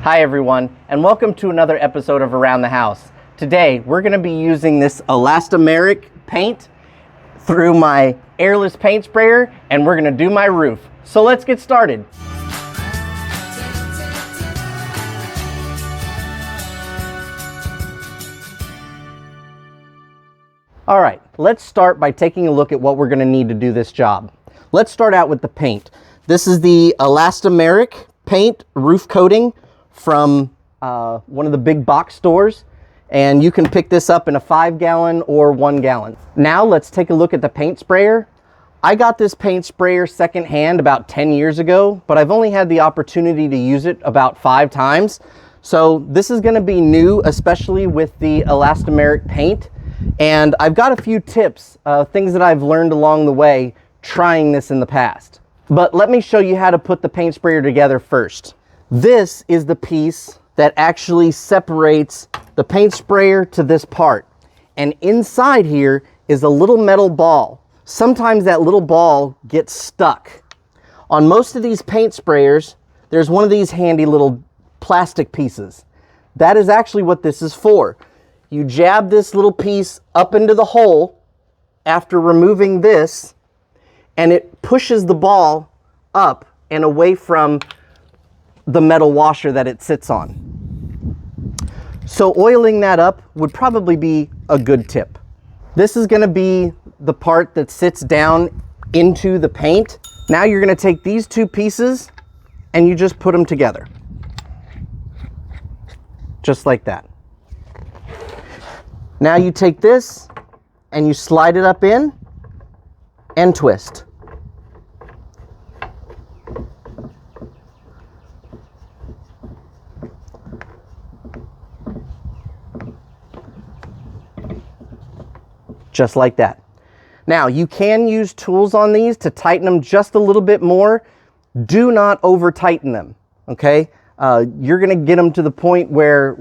Hi everyone, and welcome to another episode of Around the House. Today, we're going to be using this elastomeric paint through my airless paint sprayer, and we're going to do my roof. So let's get started. All right, let's start by taking a look at what we're going to need to do this job. Let's start out with the paint. This is the elastomeric paint roof coating from one of the big box stores, and you can pick this up in a 5-gallon or 1-gallon. Now let's take a look at the paint sprayer. I got this paint sprayer secondhand about 10 years ago, but I've only had the opportunity to use it about 5 times. So this is going to be new, especially with the elastomeric paint. And I've got a few tips, things that I've learned along the way trying this in the past. But let me show you how to put the paint sprayer together first. This is the piece that actually separates the paint sprayer to this part. And inside here is a little metal ball. Sometimes that little ball gets stuck. On most of these paint sprayers, there's one of these handy little plastic pieces. That is actually what this is for. You jab this little piece up into the hole after removing this, and it pushes the ball up and away from the metal washer that it sits on. So oiling that up would probably be a good tip. This is going to be the part that sits down into the paint. Now you're going to take these two pieces and you just put them together. Just like that. Now you take this and you slide it up in and twist. Just like that. Now you can use tools on these to tighten them just a little bit more. Do not over tighten them, okay? You're gonna get them to the point where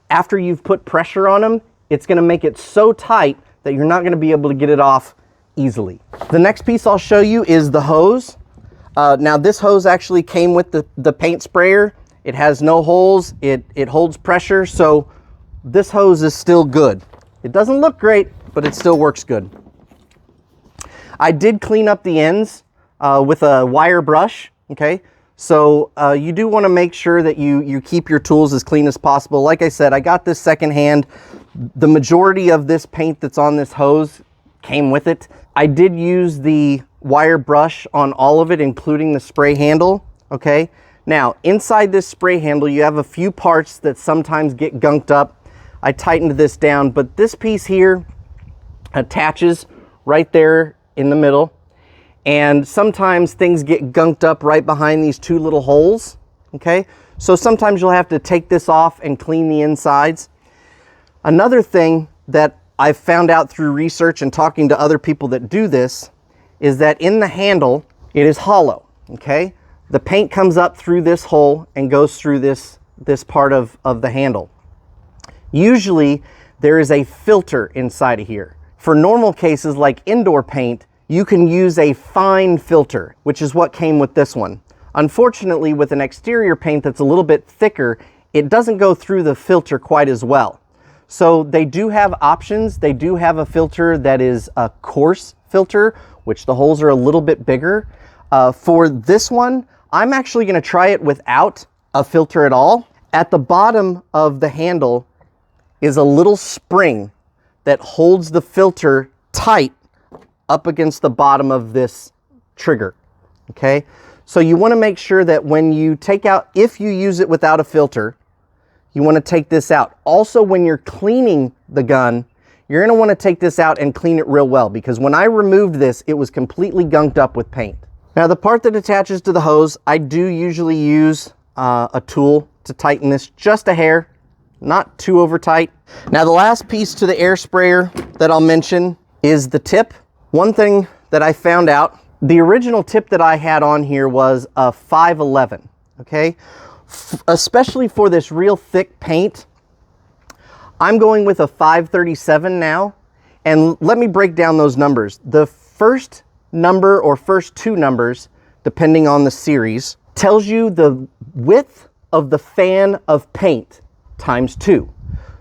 after you've put pressure on them, it's gonna make it so tight that you're not gonna be able to get it off easily. The next piece I'll show you is the hose. Now this hose actually came with the paint sprayer. It has no holes, it holds pressure, so this hose is still good. It doesn't look great, but it still works good. I did clean up the ends with a wire brush, okay? So you do wanna make sure that you keep your tools as clean as possible. Like I said, I got this secondhand. The majority of this paint that's on this hose came with it. I did use the wire brush on all of it, including the spray handle, okay? Now, inside this spray handle, you have a few parts that sometimes get gunked up. I tightened this down, but this piece here attaches right there in the middle. And sometimes things get gunked up right behind these two little holes, okay? So sometimes you'll have to take this off and clean the insides. Another thing that I've found out through research and talking to other people that do this is that in the handle, it is hollow, okay? The paint comes up through this hole and goes through this part of the handle. Usually, there is a filter inside of here. For normal cases like indoor paint, you can use a fine filter, which is what came with this one. Unfortunately, with an exterior paint that's a little bit thicker, it doesn't go through the filter quite as well. So they do have options. They do have a filter that is a coarse filter, which the holes are a little bit bigger. For this one, I'm actually going to try it without a filter at all. At the bottom of the handle is a little spring that holds the filter tight up against the bottom of this trigger, okay? So you want to make sure that when you take out, if you use it without a filter, you want to take this out. Also, when you're cleaning the gun, you're going to want to take this out and clean it real well, because when I removed this, it was completely gunked up with paint. Now, the part that attaches to the hose, I do usually use a tool to tighten this just a hair, not too over tight. Now, the last piece to the air sprayer that I'll mention is the tip. One thing that I found out, the original tip that I had on here was a 511, okay? Especially for this real thick paint, I'm going with a 537 now. And let me break down those numbers. The first number or first two numbers, depending on the series, tells you the width of the fan of paint times 2.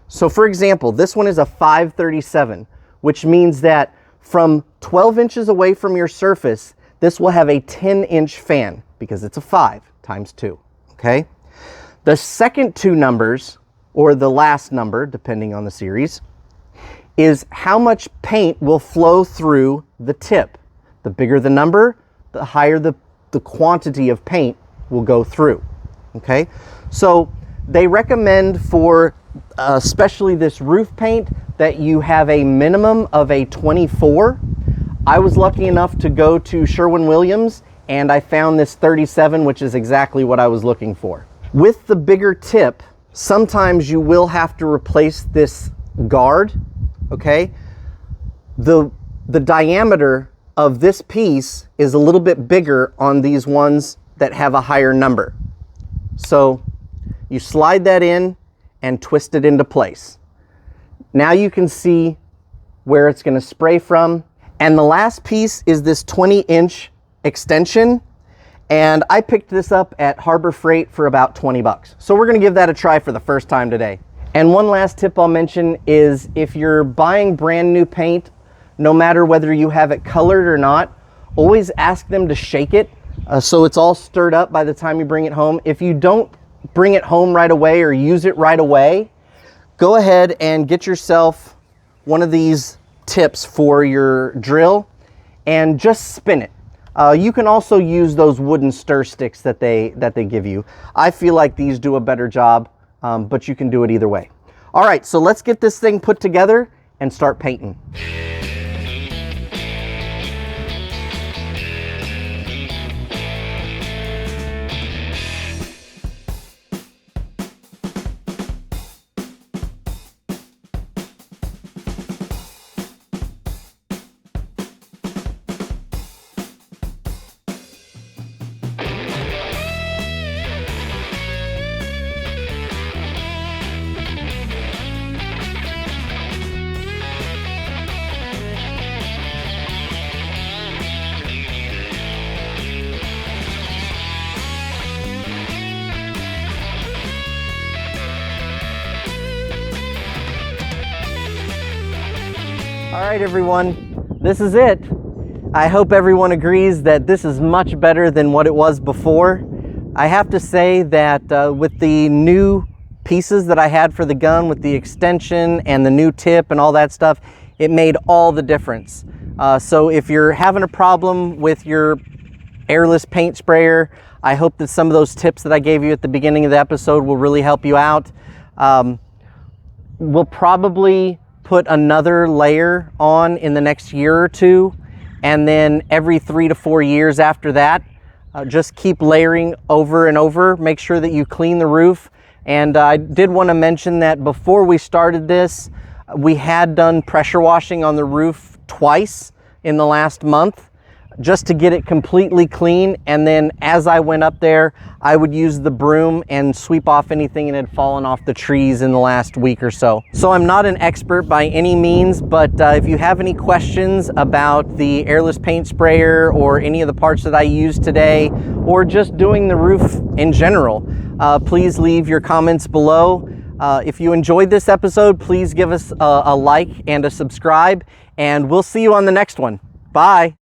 So for example, this one is a 537, which means that from 12 inches away from your surface, this will have a 10-inch fan because it's a 5 times 2, okay? The second two numbers, or the last number, depending on the series, is how much paint will flow through the tip. The bigger the number, the higher the quantity of paint will go through, okay? So they recommend for especially this roof paint that you have a minimum of a 24. I was lucky enough to go to Sherwin-Williams and I found this 37, which is exactly what I was looking for. With the bigger tip, sometimes you will have to replace this guard, okay? The diameter of this piece is a little bit bigger on these ones that have a higher number. So you slide that in and twist it into place. Now you can see where it's going to spray from. And the last piece is this 20-inch extension. And I picked this up at Harbor Freight for about 20 bucks. So we're going to give that a try for the first time today. And one last tip I'll mention is if you're buying brand new paint, no matter whether you have it colored or not, always ask them to shake it so it's all stirred up by the time you bring it home. If you don't bring it home right away or use it right away, go ahead and get yourself one of these tips for your drill and just spin it. You can also use those wooden stir sticks that they give you. I feel like these do a better job, but you can do it either way. All right, so let's get this thing put together and start painting. All right, everyone, this is it. I hope everyone agrees that this is much better than what it was before. I have to say that with the new pieces that I had for the gun, with the extension and the new tip and all that stuff, it made all the difference. So if you're having a problem with your airless paint sprayer, I hope that some of those tips that I gave you at the beginning of the episode will really help you out. We'll probably put another layer on in the next year or two, and then every 3 to 4 years after that, just keep layering over and over. Make sure that you clean the roof. And I did want to mention that before we started this, we had done pressure washing on the roof twice in the last month just to get it completely clean. And then as I went up there, I would use the broom and sweep off anything that had fallen off the trees in the last week or so. So I'm not an expert by any means, but if you have any questions about the airless paint sprayer or any of the parts that I used today, or just doing the roof in general, please leave your comments below. If you enjoyed this episode, please give us a like and a subscribe, and we'll see you on the next one. Bye.